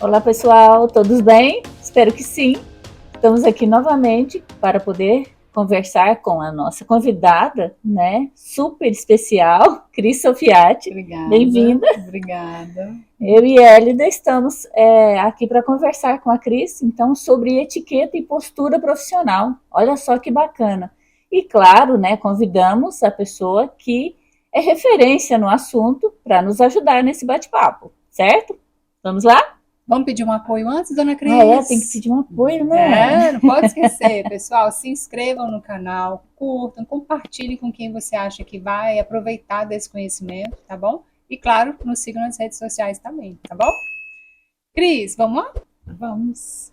Olá pessoal, todos bem? Espero que sim. Estamos aqui novamente para poder conversar com a nossa convidada, né? Super especial, Cris Sofiati. Obrigada, Bem-vinda. obrigada. Eu e Elida estamos aqui para conversar com a Cris, então, sobre etiqueta e postura profissional. Olha só que bacana. E claro, né, convidamos a pessoa que é referência no assunto para nos ajudar nesse bate-papo, certo? Vamos lá? Vamos pedir um apoio antes, dona Tem que Cris? pedir um apoio, né? Não pode esquecer, pessoal. Se inscrevam no canal, curtam, compartilhem com quem você acha que vai aproveitar desse conhecimento, tá bom? E claro, nos sigam nas redes sociais também, tá bom? Cris, vamos lá? Vamos.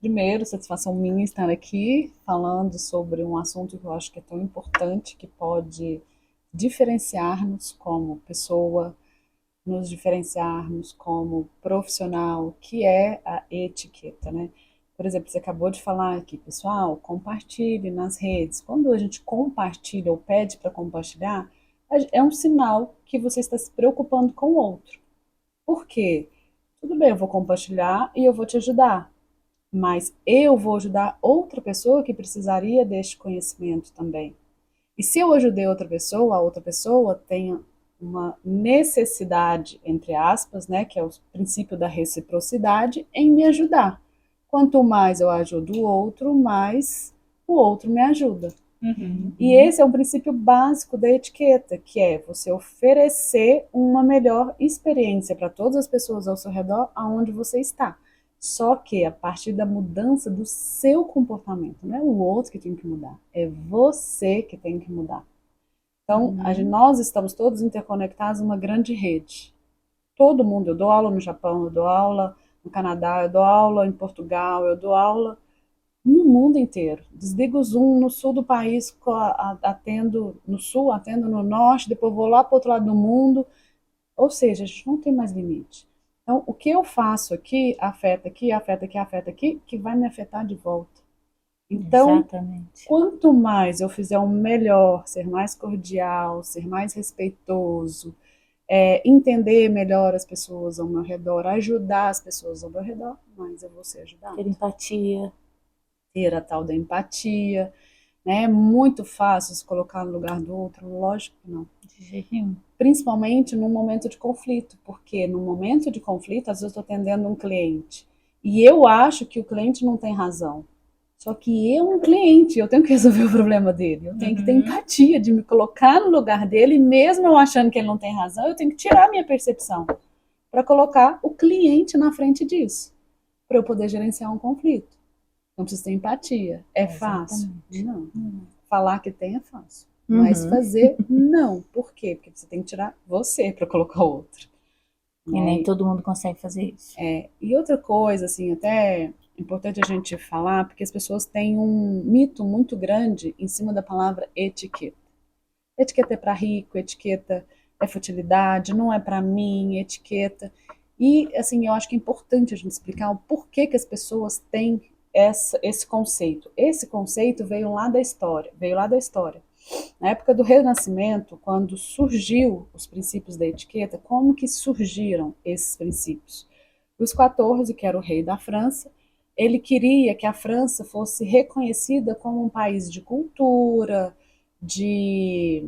Primeiro, satisfação minha estar aqui falando sobre um assunto que eu acho que é tão importante, que pode diferenciar-nos como pessoa, nos diferenciarmos como profissional, que é a etiqueta, né? Por exemplo, você acabou de falar aqui, pessoal, compartilhe nas redes. Quando a gente compartilha ou pede para compartilhar, é um sinal que você está se preocupando com o outro. Por quê? Tudo bem, eu vou compartilhar e eu vou te ajudar, mas eu vou ajudar outra pessoa que precisaria deste conhecimento também. E se eu ajudei outra pessoa, a outra pessoa tem uma necessidade, entre aspas, né, que é o princípio da reciprocidade, em me ajudar. Quanto mais eu ajudo o outro, mais o outro me ajuda. E esse é um princípio básico da etiqueta, que é você oferecer uma melhor experiência para todas as pessoas ao seu redor, aonde você está. Só que a partir da mudança do seu comportamento, não é o outro que tem que mudar, é você que tem que mudar. Então, nós estamos todos interconectados numa grande rede. Todo mundo, eu dou aula no Japão, eu dou aula no Canadá, eu dou aula em Portugal, eu dou aula no mundo inteiro. Desligo o Zoom no sul do país, atendo no sul, atendo no norte, depois vou lá para o outro lado do mundo. Ou seja, a gente não tem mais limite. Então, o que eu faço aqui, afeta aqui, afeta aqui, afeta aqui, que vai me afetar de volta. Então, Exatamente. quanto mais eu fizer um melhor, ser mais cordial, ser mais respeitoso, entender melhor as pessoas ao meu redor, ajudar as pessoas ao meu redor, mais eu vou ser ajudado. Ter empatia. Ter a tal da empatia, né? É muito fácil se colocar no lugar do outro, lógico que não. De jeito nenhum. Principalmente num momento de conflito, porque no momento de conflito, às vezes eu estou atendendo um cliente e eu acho que o cliente não tem razão. Só que eu, um cliente, eu tenho que resolver o problema dele. Eu tenho que ter empatia de me colocar no lugar dele, e mesmo eu achando que ele não tem razão, eu tenho que tirar a minha percepção para colocar o cliente na frente disso, para eu poder gerenciar um conflito. Não precisa ter empatia. É fácil? Não. Falar que tem é fácil. Mas fazer, não. Por quê? Porque você tem que tirar você para colocar o outro. E nem todo mundo consegue fazer isso. E outra coisa, assim, até importante a gente falar, porque as pessoas têm um mito muito grande em cima da palavra etiqueta. Etiqueta é para rico, etiqueta é futilidade, não é para mim, etiqueta. E, assim, eu acho que é importante a gente explicar o porquê que as pessoas têm esse conceito. Esse conceito veio lá da história, Na época do Renascimento, quando surgiu os princípios da etiqueta, como que surgiram esses princípios? Luís XIV, que era o rei da França, ele queria que a França fosse reconhecida como um país de cultura, de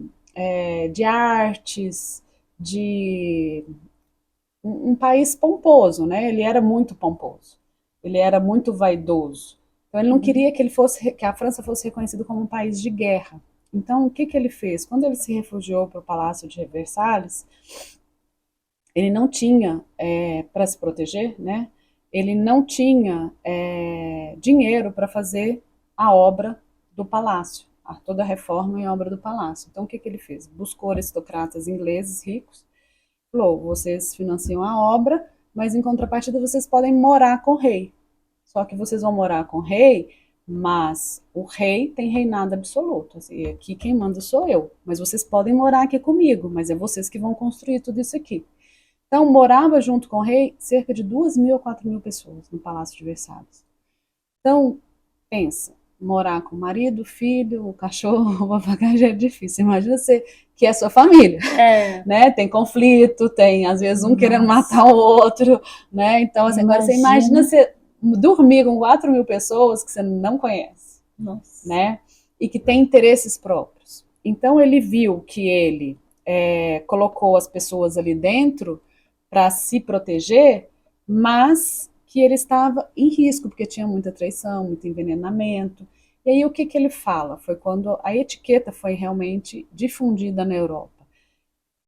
artes, de um país pomposo, né? Ele era muito pomposo, ele era muito vaidoso. Então ele não queria que a França fosse reconhecida como um país de guerra. Então o que que ele fez? Quando ele se refugiou para o Palácio de Versalhes, ele não tinha para se proteger, né? Ele não tinha dinheiro para fazer a obra do palácio, toda a reforma e a obra do palácio. Então o que que ele fez? Buscou aristocratas ingleses ricos, falou: vocês financiam a obra, mas em contrapartida vocês podem morar com o rei. Só que vocês vão morar com o rei, mas o rei tem reinado absoluto. Assim, aqui quem manda sou eu. Mas vocês podem morar aqui comigo, mas é vocês que vão construir tudo isso aqui. Então, morava junto com o rei cerca de 2.000 a 4.000 pessoas no Palácio de Versalhes. Então, pensa, morar com o marido, o filho, o cachorro, o papagaio já é difícil. Imagina você que é sua família, né? Tem conflito, tem às vezes um querendo matar o outro, né? Então, assim, agora você imagina você dormir com 4.000 pessoas que você não conhece, né? E que tem interesses próprios. Então, ele viu que ele colocou as pessoas ali dentro para se proteger, mas que ele estava em risco, porque tinha muita traição, muito envenenamento. E aí o que ele fala? Foi quando a etiqueta foi realmente difundida na Europa.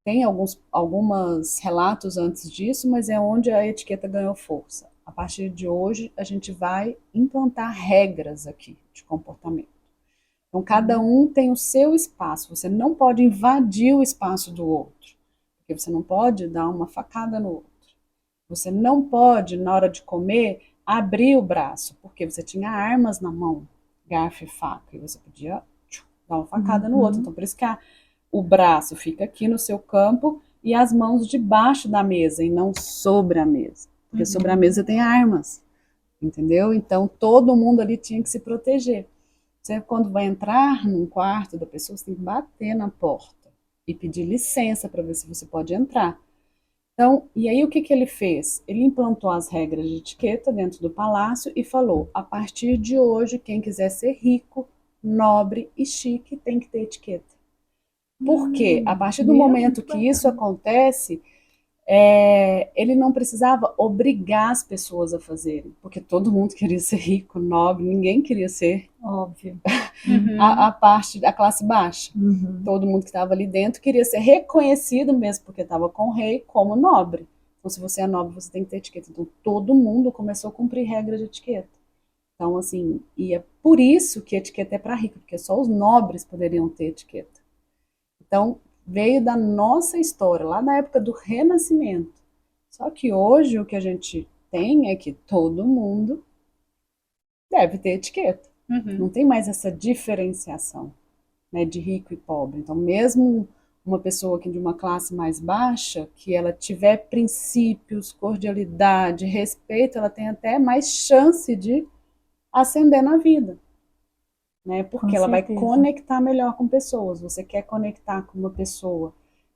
Tem alguns relatos antes disso, mas é onde a etiqueta ganhou força. A partir de hoje, a gente vai implantar regras aqui de comportamento. Então, cada um tem o seu espaço. Você não pode invadir o espaço do outro, porque você não pode dar uma facada no outro. Você não pode, na hora de comer, abrir o braço, porque você tinha armas na mão, garfo e faca, e você podia dar uma facada no outro. Então, por isso que o braço fica aqui no seu campo e as mãos debaixo da mesa e não sobre a mesa. Porque sobre a mesa tem armas, entendeu? Então, todo mundo ali tinha que se proteger. Você, quando vai entrar num quarto da pessoa, você tem que bater na porta e pedir licença para ver se você pode entrar. Então, e aí o que ele fez? Ele implantou as regras de etiqueta dentro do palácio e falou: a partir de hoje, quem quiser ser rico, nobre e chique tem que ter etiqueta. Porque a partir do momento que isso acontece, ele não precisava obrigar as pessoas a fazerem, porque todo mundo queria ser rico, nobre, ninguém queria ser, óbvio, a parte da classe baixa. Todo mundo que estava ali dentro queria ser reconhecido, mesmo porque estava com o rei, como nobre. Então, se você é nobre, você tem que ter etiqueta. Então, todo mundo começou a cumprir regras de etiqueta. Então, assim, e é por isso que a etiqueta é para rico, porque só os nobres poderiam ter etiqueta. Então, veio da nossa história, lá na época do Renascimento. Só que hoje o que a gente tem é que todo mundo deve ter etiqueta. Não tem mais essa diferenciação, né, de rico e pobre. Então, mesmo uma pessoa aqui de uma classe mais baixa, que ela tiver princípios, cordialidade, respeito, ela tem até mais chance de ascender na vida. Né? Porque ela vai conectar melhor com pessoas. Você quer conectar com uma pessoa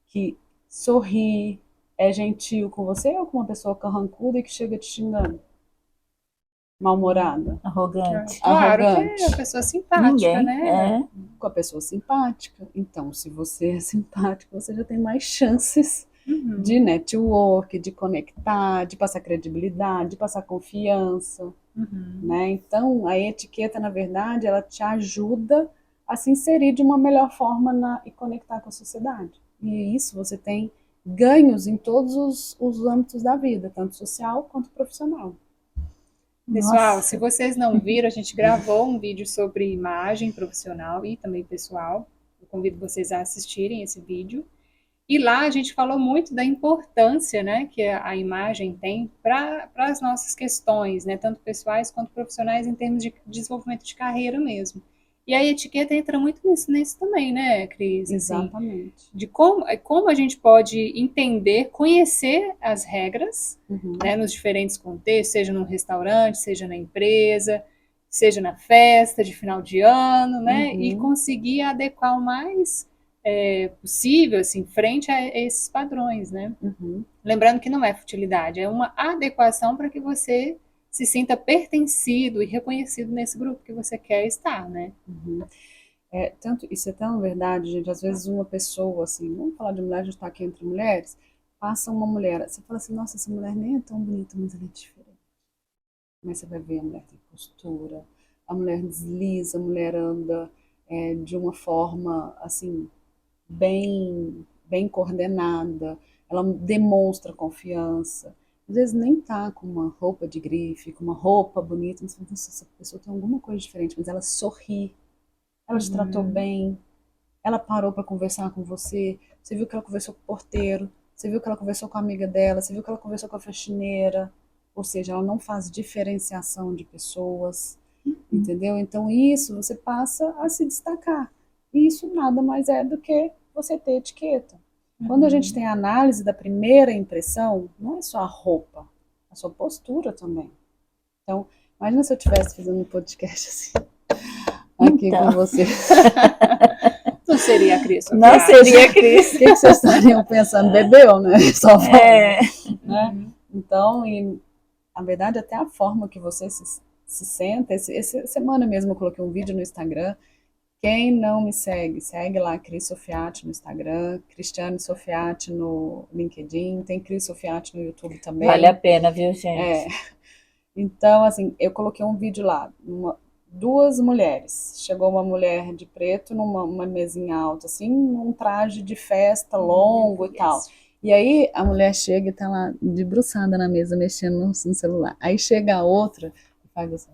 que sorri, é gentil com você, ou com uma pessoa carrancuda e que chega te xingando? Mal-humorada? Arrogante. Claro que é a pessoa simpática, né? Com a pessoa simpática. Então, se você é simpático, você já tem mais chances de network, de conectar, de passar credibilidade, de passar confiança. Né? Então, a etiqueta, na verdade, ela te ajuda a se inserir de uma melhor forma e conectar com a sociedade. E isso você tem ganhos em todos os âmbitos da vida, tanto social quanto profissional. Pessoal, se vocês não viram, a gente gravou um vídeo sobre imagem profissional e também pessoal. Eu convido vocês a assistirem esse vídeo. E lá a gente falou muito da importância, né, que a imagem tem para as nossas questões, né, tanto pessoais quanto profissionais, em termos de desenvolvimento de carreira mesmo. E a etiqueta entra muito nisso também, né, Cris? Exatamente. Assim, de como a gente pode entender, conhecer as regras, né, nos diferentes contextos, seja no restaurante, seja na empresa, seja na festa de final de ano, né, e conseguir adequar o mais possível, assim, frente a esses padrões, né? Lembrando que não é futilidade, é uma adequação para que você se sinta pertencido e reconhecido nesse grupo que você quer estar, né? Isso é tão verdade, gente. Às vezes uma pessoa, assim, vamos falar de mulher, a gente está aqui entre mulheres, passa uma mulher, você fala assim, nossa, essa mulher nem é tão bonita, mas ela é diferente. Mas você vai ver, a mulher tem postura, a mulher desliza, a mulher anda de uma forma, assim, bem coordenada, ela demonstra confiança. Às vezes nem tá com uma roupa de grife, com uma roupa bonita, mas você fala, essa pessoa tem alguma coisa diferente, mas ela sorri, ela te tratou bem, ela parou para conversar com você, você viu que ela conversou com o porteiro, você viu que ela conversou com a amiga dela, você viu que ela conversou com a faxineira, ou seja, ela não faz diferenciação de pessoas, entendeu? Então isso você passa a se destacar. E isso nada mais é do que você ter etiqueta. Quando a gente tem a análise da primeira impressão, não é só a roupa, é a sua postura também. Então, imagina se eu estivesse fazendo um podcast assim. aqui Então. com você. Não seria a Cris? Não seria a Cris. O que vocês estariam pensando? Bebeu, né? Só falando, É, né? Então, e, na verdade, até a forma que você se senta. Essa semana mesmo eu coloquei um vídeo no Instagram. Quem não me segue, segue lá Cris Sofiati no Instagram, Cristiane Sofiati no LinkedIn, tem Cris Sofiati no YouTube também. vale a pena, viu, gente? Então, assim, eu coloquei um vídeo lá, duas mulheres. Chegou uma mulher de preto numa mesinha alta, assim, num traje de festa longo e tal. E aí a mulher chega e tá lá debruçada na mesa, mexendo no celular. Aí chega a outra e faz assim.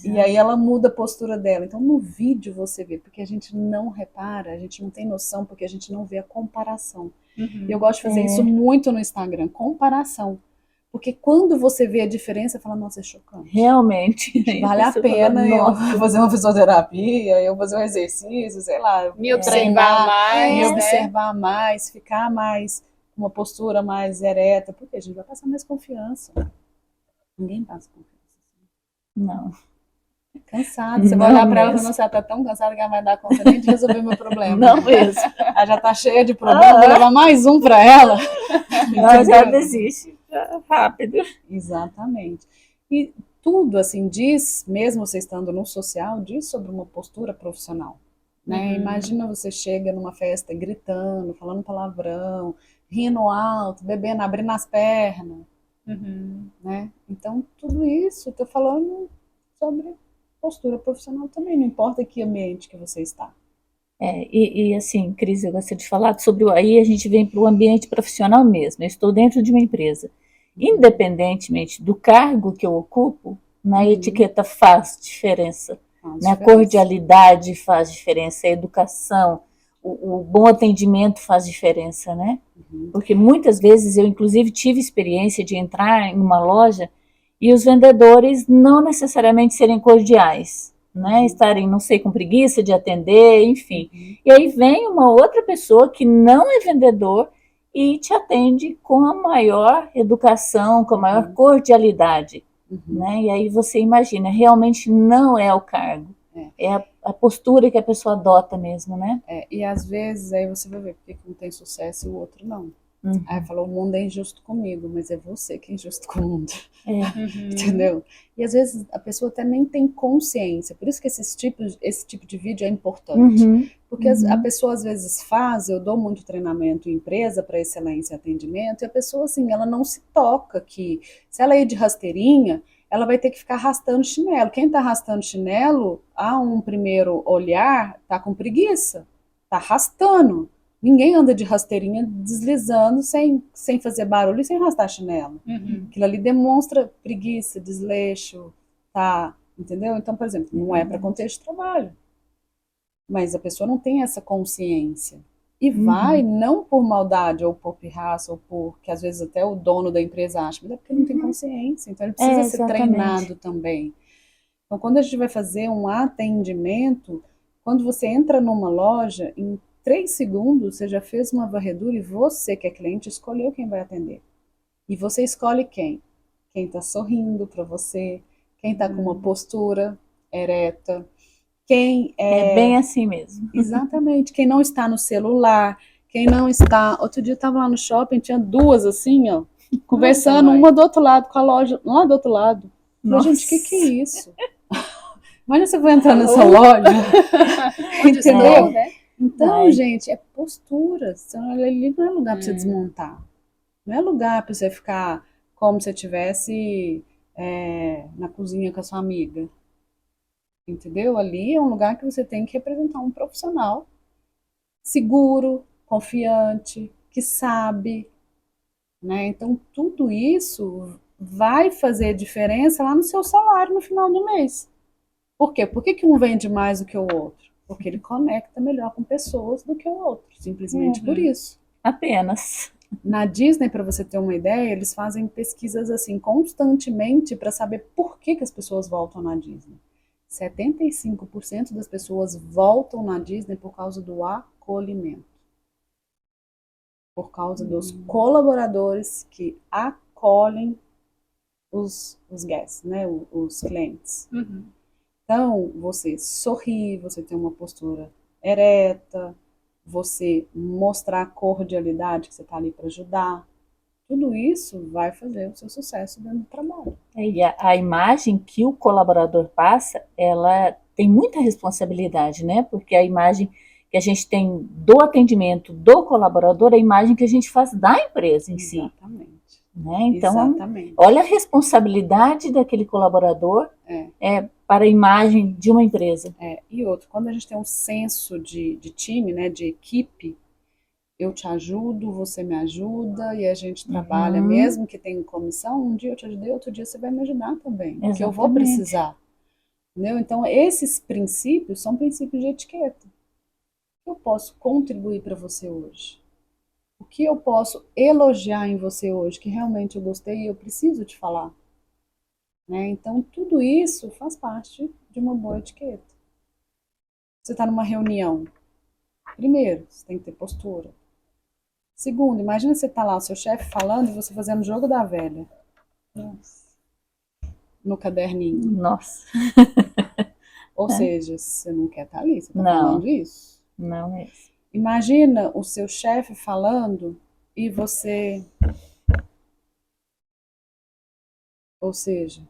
E aí ela muda a postura dela. Então no vídeo você vê, porque a gente não repara, a gente não tem noção, porque a gente não vê a comparação. E eu gosto de fazer isso muito no Instagram, comparação. Porque quando você vê a diferença, você fala, nossa, é chocante. Realmente. Vale a pena eu fazer uma fisioterapia, eu fazer um exercício, sei lá, me observar mais, me né? observar mais, ficar mais, uma postura mais ereta, porque a gente vai passar mais confiança. Ninguém passa confiança. Não. Cansado. Você vai olhar pra ela e falar, você tá tão cansada que ela vai dar conta nem de resolver meu problema. Não mesmo. Ela já tá cheia de problema, vou levar mais um pra ela. Ela já desiste rápido. Exatamente. E tudo, assim, diz, mesmo você estando no social, diz sobre uma postura profissional. Né? Imagina você chega numa festa gritando, falando palavrão, rindo alto, bebendo, abrindo as pernas. Né? Então, tudo isso, eu tô falando sobre postura profissional também, não importa que ambiente que você está. E assim, Cris, eu gostaria de falar sobre. Aí a gente vem para o ambiente profissional mesmo. Eu estou dentro de uma empresa. Independentemente do cargo que eu ocupo, na etiqueta faz diferença. A cordialidade faz diferença, a educação, o bom atendimento faz diferença, né? Porque muitas vezes eu, inclusive, tive experiência de entrar em uma loja e os vendedores não necessariamente serem cordiais, né? Estarem, não sei, com preguiça de atender, enfim. E aí vem uma outra pessoa que não é vendedor e te atende com a maior educação, com a maior cordialidade, né? E aí você imagina, realmente não é o cargo, é a postura que a pessoa adota mesmo, né? E às vezes aí você vai ver porque um tem sucesso e o outro não. Aí falou, o mundo é injusto comigo, mas é você que é injusto com o mundo. Entendeu? E às vezes a pessoa até nem tem consciência. Por isso que esse tipo de vídeo é importante. Porque a pessoa às vezes faz, eu dou muito treinamento em empresa para excelência e atendimento, e a pessoa assim, ela não se toca que se ela ir de rasteirinha, ela vai ter que ficar arrastando chinelo. Quem está arrastando chinelo, a um primeiro olhar, tá com preguiça, tá arrastando. Ninguém anda de rasteirinha deslizando sem fazer barulho e sem arrastar chinelo. Aquilo ali demonstra preguiça, desleixo, tá? Entendeu? Então, por exemplo, não é para contexto de trabalho. Mas a pessoa não tem essa consciência. E vai, não por maldade, ou por pirraça, ou por que às vezes até o dono da empresa acha, mas é porque ele não tem consciência. Então, ele precisa ser treinado também. Então, quando a gente vai fazer um atendimento, quando você entra numa loja, em 3 segundos você já fez uma varredura e você, que é cliente, escolheu quem vai atender. E você escolhe quem? Quem está sorrindo para você, quem está com uma postura ereta, quem é bem assim mesmo. Exatamente, quem não está no celular, quem não está... Outro dia eu estava lá no shopping, tinha duas assim, ó, conversando, uma do outro lado, com a loja lá do outro lado. Falei, gente, o que é isso? Imagina você vai entrar nessa loja. Entendeu? Então, gente, é postura. Ali não é lugar para você desmontar. Não é lugar para você ficar como se estivesse na cozinha com a sua amiga. Entendeu? Ali é um lugar que você tem que representar um profissional seguro, confiante, que sabe. Né? Então, tudo isso vai fazer diferença lá no seu salário no final do mês. Por quê? Por que um vende mais do que o outro? Porque ele conecta melhor com pessoas do que o outro, simplesmente por isso. Apenas. Na Disney, para você ter uma ideia, eles fazem pesquisas assim constantemente para saber por que as pessoas voltam na Disney. 75% das pessoas voltam na Disney por causa do acolhimento. Por causa dos colaboradores que acolhem os guests, né, os clientes. Então, você sorrir, você ter uma postura ereta, você mostrar a cordialidade que você está ali para ajudar, tudo isso vai fazer o seu sucesso dentro do trabalho. E a imagem que o colaborador passa, ela tem muita responsabilidade, né? Porque a imagem que a gente tem do atendimento do colaborador é a imagem que a gente faz da empresa em si. Exatamente. Né? Então, Exatamente. olha a responsabilidade daquele colaborador para a imagem de uma empresa. E outro, quando a gente tem um senso de time, né, de equipe, eu te ajudo, você me ajuda, e a gente trabalha, mesmo que tenha comissão, um dia eu te ajudei, outro dia você vai me ajudar também, porque eu vou precisar. Entendeu? Então, esses princípios são princípios de etiqueta. O que eu posso contribuir para você hoje? O que eu posso elogiar em você hoje, que realmente eu gostei e eu preciso te falar? Né? Então, tudo isso faz parte de uma boa etiqueta. Você está numa reunião. Primeiro, você tem que ter postura. Segundo, imagina você tá lá, o seu chefe falando e você fazendo o jogo da velha. Nossa. No caderninho. Nossa. Ou seja, você não quer estar ali, você está falando isso. Não é isso. Imagina o seu chefe falando e você... Ou seja,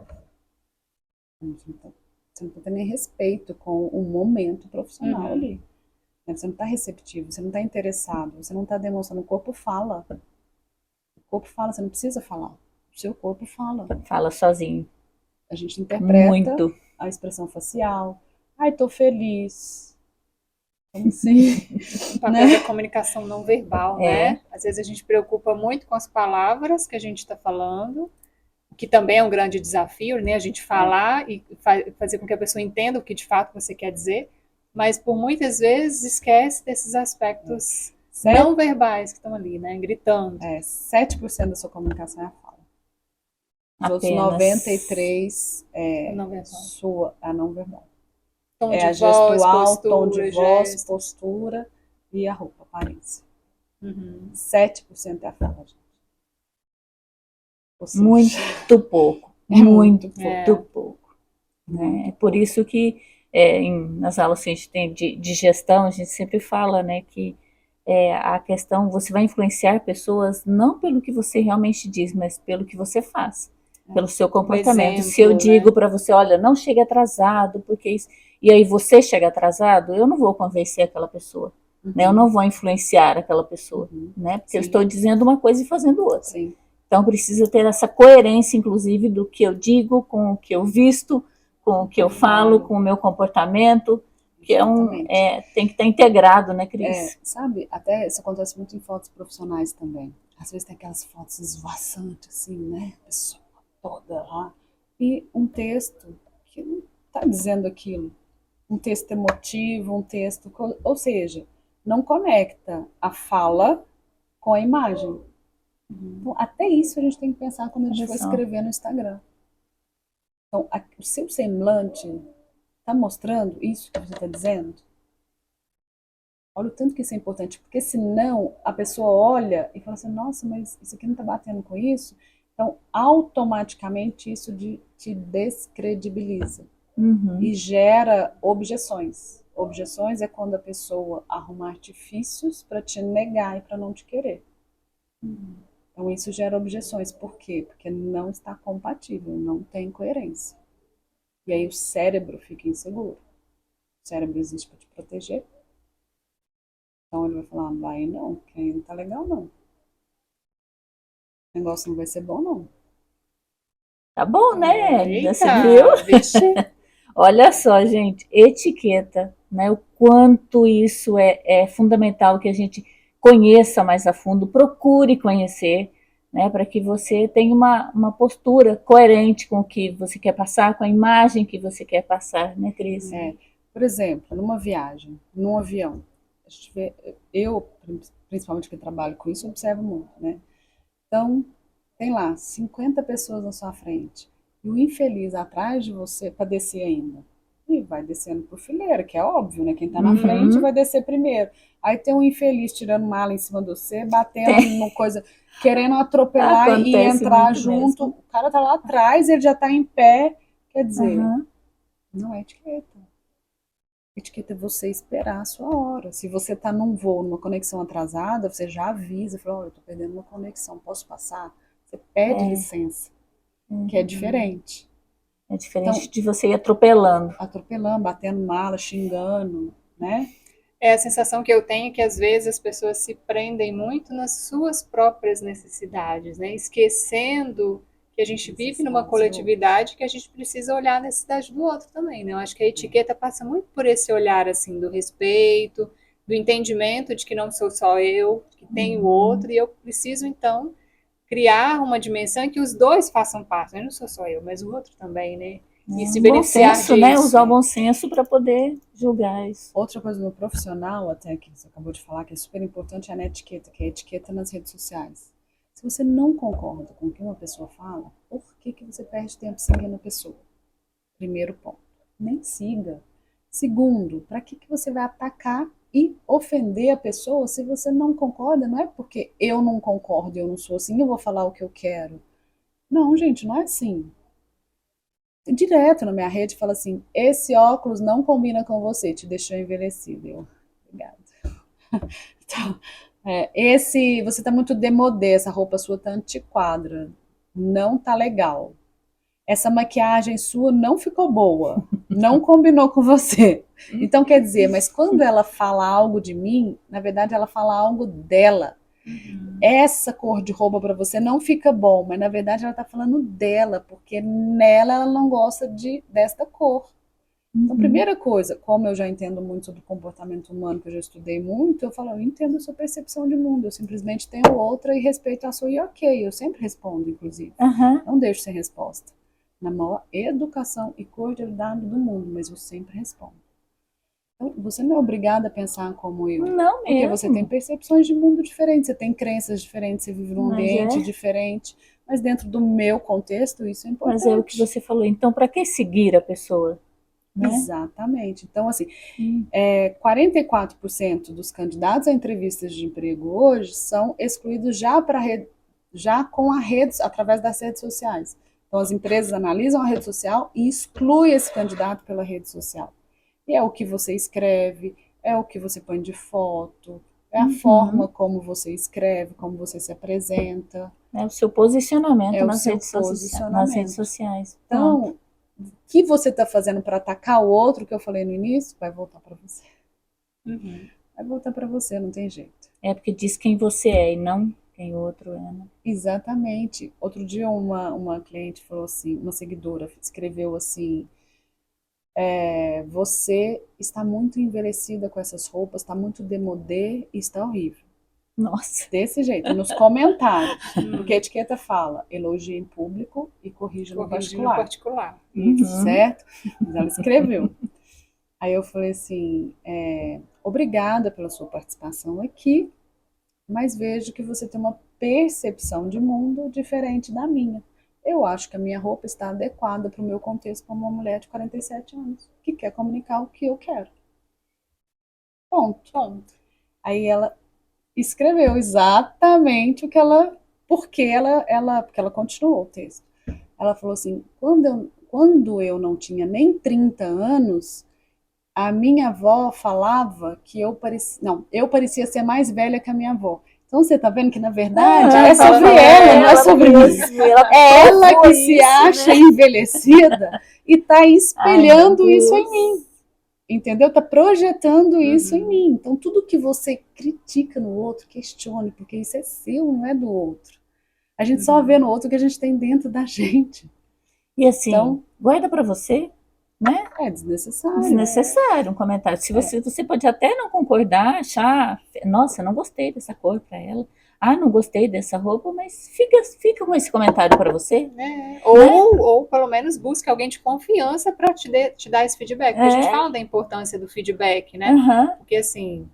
você não está tendo nem respeito com o momento profissional ali. Você não está receptivo, você não está interessado, você não está demonstrando. O corpo fala. O corpo fala, você não precisa falar. O seu corpo fala. Fala sozinho. A gente interpreta muito a expressão facial. Ai, tô feliz. Como assim? O papel da comunicação não verbal, né? Às vezes a gente preocupa muito com as palavras que a gente está falando, que também é um grande desafio, né? A gente falar e fazer com que a pessoa entenda o que de fato você quer dizer, mas por muitas vezes esquece desses aspectos não verbais que estão ali, né? Gritando. 7% da sua comunicação é a fala. Os outros 93% é a não verbal. Tom de a voz, gestual, postura, tom de voz, gesto. postura e a roupa, a aparência. 7% é a fala, gente. Seja, muito pouco. Muito pouco. Né? É por isso que nas aulas que a gente tem de gestão, a gente sempre fala, né, que a questão, você vai influenciar pessoas não pelo que você realmente diz, mas pelo que você faz, pelo seu comportamento. Exemplo, se eu digo para você, olha, não chegue atrasado, porque isso, e aí você chega atrasado, eu não vou convencer aquela pessoa, né? Eu não vou influenciar aquela pessoa, né? Porque eu estou dizendo uma coisa e fazendo outra. Sim. Então precisa ter essa coerência, inclusive, do que eu digo com o que eu visto, com o que eu falo, com o meu comportamento, que tem que estar integrado, né, Cris? Sabe, até isso acontece muito em fotos profissionais também. Às vezes tem aquelas fotos esvoaçantes, assim, né? A pessoa toda lá. E um texto que não está dizendo aquilo. Um texto emotivo, um texto... Ou seja, não conecta a fala com a imagem. Então, até isso a gente tem que pensar quando a gente for escrever no Instagram. Então, o seu semblante está mostrando isso que você está dizendo? Olha o tanto que isso é importante, porque senão a pessoa olha e fala assim, nossa, mas isso aqui não está batendo com isso. Então, automaticamente isso te descredibiliza e gera objeções. Objeções é quando a pessoa arruma artifícios para te negar e para não te querer. Então, isso gera objeções. Por quê? Porque não está compatível, não tem coerência. E aí o cérebro fica inseguro. O cérebro existe para te proteger. Então ele vai falar, vai não, que aí não tá legal não. O negócio não vai ser bom não. Tá bom, né? Eita, você viu? Vixe. Olha só, gente, etiqueta, né? O quanto isso é fundamental que a gente conheça mais a fundo, procure conhecer, né? Para que você tenha uma postura coerente com o que você quer passar, com a imagem que você quer passar, né, Cris? Por exemplo, numa viagem, num avião, a gente vê, eu, principalmente que trabalho com isso, observo muito, né? Então, tem lá 50 pessoas na sua frente e o infeliz atrás de você para descer ainda. E vai descendo por fileira, que é óbvio, né? Quem tá na frente vai descer primeiro. Aí tem um infeliz tirando mala em cima de você, batendo no coisa, querendo atropelar e entrar junto. Mesmo. O cara tá lá atrás, ele já tá em pé. Quer dizer, Não é etiqueta. Etiqueta é você esperar a sua hora. Se você está num voo, numa conexão atrasada, você já avisa, fala, olha, eu estou perdendo uma conexão, posso passar? Você pede licença, que é diferente. É diferente Então, de você ir atropelando. atropelando, batendo mala, xingando, né? É a sensação que eu tenho que às vezes as pessoas se prendem muito nas suas próprias necessidades, né? Esquecendo que a gente vive numa coletividade que a gente precisa olhar a necessidade do outro também, né? Eu acho que a etiqueta passa muito por esse olhar assim do respeito, do entendimento de que não sou só eu, que tem o outro e eu preciso então criar uma dimensão em que os dois façam parte, né? Não sou só eu, mas o outro também, né? E se Bom beneficiar senso, né? disso. Usar o bom senso para poder julgar isso. Outra coisa no profissional, até que você acabou de falar, que é super importante, é na etiqueta, que é a etiqueta nas redes sociais. Se você não concorda com o que uma pessoa fala, por que você perde tempo seguindo a pessoa? Primeiro ponto, nem siga. Segundo, para que você vai atacar e ofender a pessoa se você não concorda? Não é porque eu não concordo, eu não sou assim, eu vou falar o que eu quero. Não, gente, não é assim. Direto na minha rede fala assim, esse óculos não combina com você, te deixou envelhecido. Eu, obrigada. Então, você tá muito demodê, essa roupa sua tá antiquada, não tá legal. Essa maquiagem sua não ficou boa, não combinou com você. Então, quer dizer, mas quando ela fala algo de mim, na verdade ela fala algo dela. Essa cor de roupa para você não fica bom, mas na verdade ela está falando dela, porque nela ela não gosta desta cor. Então, primeira coisa, como eu já entendo muito sobre comportamento humano, que eu já estudei muito, eu falo, eu entendo a sua percepção de mundo, eu simplesmente tenho outra e respeito a sua e ok, eu sempre respondo, inclusive. Não deixo sem resposta. Na maior educação e cordialidade do mundo, mas eu sempre respondo. Então, você não é obrigada a pensar como eu. Não Porque mesmo. você tem percepções de mundo diferentes, você tem crenças diferentes, você vive num ambiente diferente. Mas dentro do meu contexto, isso é importante. Mas é o que você falou. Então, para que seguir a pessoa? Né? Exatamente. Então, assim, 44% dos candidatos a entrevistas de emprego hoje são excluídos já com através das redes sociais. Então, as empresas analisam a rede social e excluem esse candidato pela rede social. E é o que você escreve, é o que você põe de foto, é a forma como você escreve, como você se apresenta. É o seu posicionamento nas redes sociais. Então, o que você está fazendo para atacar o outro, que eu falei no início, vai voltar para você. Vai voltar para você, não tem jeito. É porque diz quem você é e não quem o outro é, né? Exatamente. Outro dia uma cliente falou assim, uma seguidora escreveu assim, você está muito envelhecida com essas roupas, está muito demodê e está horrível. Nossa. Desse jeito, nos comentários. Porque a etiqueta fala, elogia em público e corrige no particular. Certo? Mas ela escreveu. Aí eu falei assim, obrigada pela sua participação aqui, mas vejo que você tem uma percepção de mundo diferente da minha. Eu acho que a minha roupa está adequada para o meu contexto como uma mulher de 47 anos, que quer comunicar o que eu quero. Ponto. Aí ela escreveu exatamente o que porque ela continuou o texto. Ela falou assim, quando eu não tinha nem 30 anos, a minha avó falava que eu parecia ser mais velha que a minha avó. Então você tá vendo que na verdade é sobre ela, não é sobre mim. É ela que se acha envelhecida e tá espelhando isso em mim. Entendeu? Tá projetando isso em mim. Então tudo que você critica no outro, questione, porque isso é seu, não é do outro. A gente só vê no outro o que a gente tem dentro da gente. E assim, então, guarda para você, né? É desnecessário. Desnecessário um comentário. Se você pode até não concordar, achar, nossa, não gostei dessa cor para ela. Ah, não gostei dessa roupa, mas fica com esse comentário para você. Ou pelo menos busque alguém de confiança para te dar esse feedback. Porque a gente fala da importância do feedback, né? Porque assim,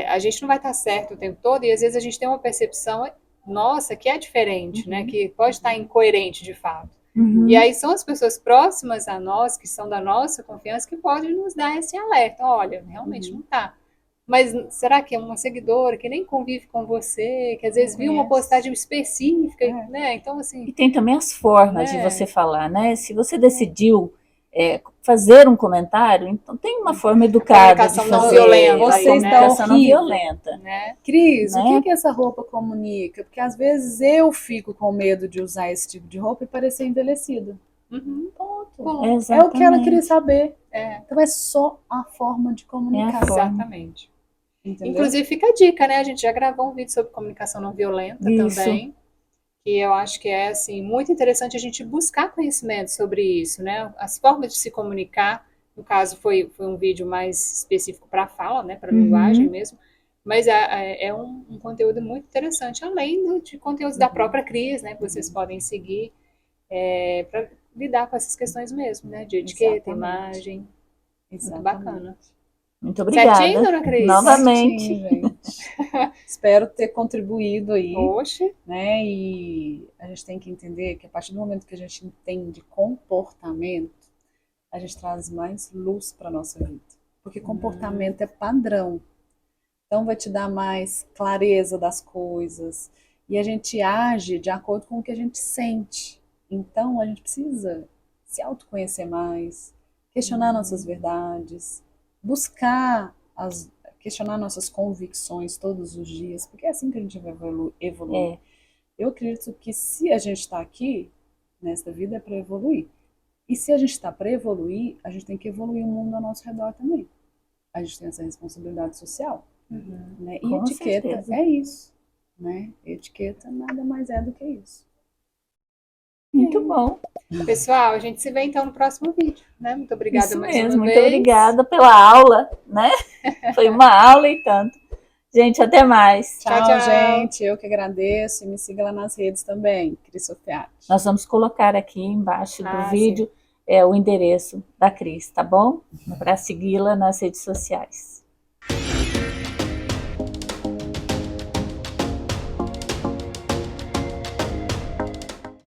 a gente não vai estar certo o tempo todo e às vezes a gente tem uma percepção, nossa, que é diferente, né? Que pode estar incoerente de fato. E aí são as pessoas próximas a nós, que são da nossa confiança, que podem nos dar esse alerta. Olha, realmente não tá. Mas será que é uma seguidora que nem convive com você, que às vezes viu uma postagem específica, né? Então, assim... E tem também as formas de você falar, né? Se você decidiu fazer um comentário, então tem uma forma educada de Comunicação não fazer. violenta, a Você está comunicação não horrível. violenta. né? Cris, Né? o que que essa roupa comunica? Porque às vezes eu fico com medo de usar esse tipo de roupa e parecer envelhecida. Uhum. Ponto. Bom, É o que ela queria Exatamente. saber. é, Então é só a forma de comunicar. forma. exatamente. Entendeu? Inclusive fica a dica, né? A gente já gravou um vídeo sobre comunicação não violenta Isso. também, que eu acho que é assim muito interessante a gente buscar conhecimento sobre isso, né? As formas de se comunicar. No caso foi um vídeo mais específico para fala, né? Para linguagem Uhum. mesmo. Mas é um conteúdo muito interessante, além de conteúdos da própria Cris, né? Que vocês podem seguir para lidar com essas questões mesmo, né? De etiqueta, Exatamente. imagem. Muito Exatamente. bacana. Muito Certinho, obrigada. dona Cris? Novamente. Certinho, gente. Espero ter contribuído aí, Oxe. né? E a gente tem que entender que a partir do momento que a gente entende comportamento, a gente traz mais luz para nossa vida. Porque comportamento é padrão. Então vai te dar mais clareza das coisas. E a gente age de acordo com o que a gente sente. Então a gente precisa se autoconhecer mais, questionar nossas verdades, buscar questionar nossas convicções todos os dias, porque é assim que a gente vai evoluir. É. Eu acredito que se a gente está aqui nesta vida é para evoluir. E se a gente está para evoluir, a gente tem que evoluir o mundo ao nosso redor também. A gente tem essa responsabilidade social. Né? E Com etiqueta certeza. é isso. Né? Etiqueta nada mais é do que isso. Muito bom. Pessoal, a gente se vê então no próximo vídeo, né? Muito obrigada Isso mais mesmo. uma Muito vez. obrigada pela aula, né? Foi uma aula e tanto. Gente, até mais. Tchau, Tchau. gente. Eu que agradeço. E me siga lá nas redes também, Cris Sofiati. Nós vamos colocar aqui embaixo do Ah, vídeo o endereço da Cris, tá bom? Para segui-la nas redes sociais.